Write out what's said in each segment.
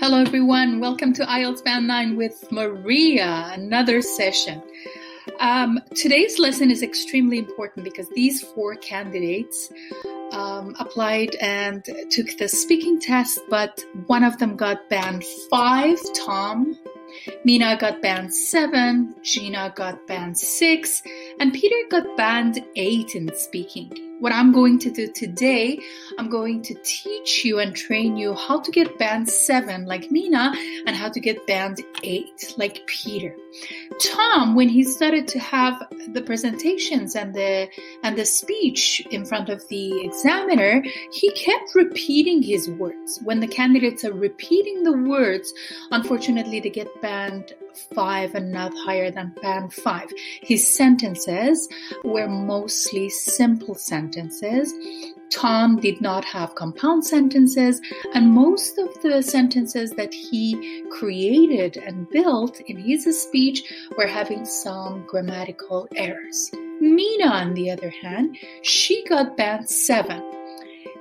Hello everyone, welcome to IELTSBand 9 with Maria, another session. Today's lesson is extremely important because these 4 candidates applied and took the speaking test, but one of them got band 5, Tom. Mina got band 7, Gina got band 6, and Peter got band 8 in speaking. What I'm going to do today, I'm going to teach you and train you how to get band 7 like Mina and how to get band 8 like Peter. Tom, when he started to have the presentations and the speech in front of the examiner, he kept repeating his words. When the candidates are repeating the words, unfortunately they get band 5 and not higher than band 5. His sentences were mostly simple sentences. Tom did not have compound sentences, and most of the sentences that he created and built in his speech were having some grammatical errors. Mina, on the other hand, she got band 7.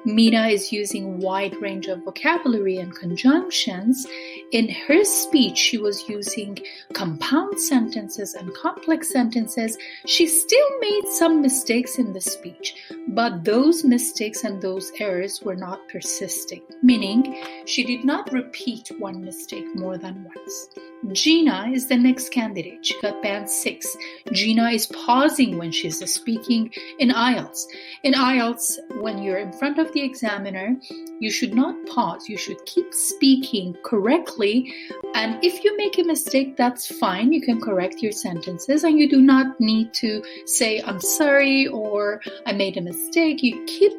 Mina is using wide range of vocabulary and conjunctions. In her speech, she was using compound sentences and complex sentences. She still made some mistakes in the speech, but those mistakes and those errors were not persisting, meaning she did not repeat one mistake more than once. Gina is the next candidate. She got band 6. Gina is pausing when she's speaking in IELTS. In IELTS, when you're in front of the examiner, you should not pause. You should keep speaking correctly. And if you make a mistake, that's fine. You can correct your sentences and you do not need to say, I'm sorry, or I made a mistake. You keep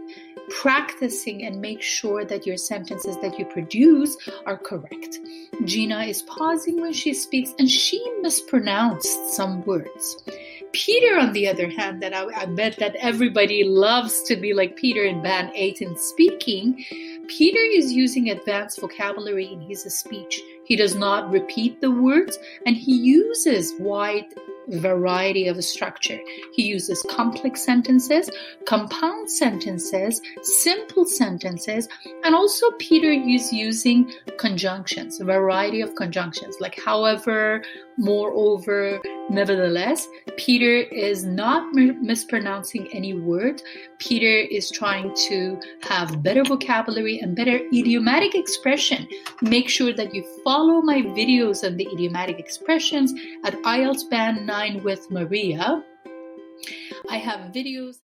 practicing and make sure that your sentences that you produce are correct. Gina is pausing when she speaks and she mispronounced some words. Peter, on the other hand, that I bet that everybody loves to be like Peter in band 8 in speaking. Peter is using advanced vocabulary in his speech. He does not repeat the words and he uses wide variety of structure. He uses complex sentences, compound sentences, simple sentences, and also Peter is using conjunctions, a variety of conjunctions like however, moreover, nevertheless. Peter is not mispronouncing any word. Peter is trying to have better vocabulary and better idiomatic expression. Make sure that you follow my videos on the idiomatic expressions at IELTSBand 9 with Maria. I have videos.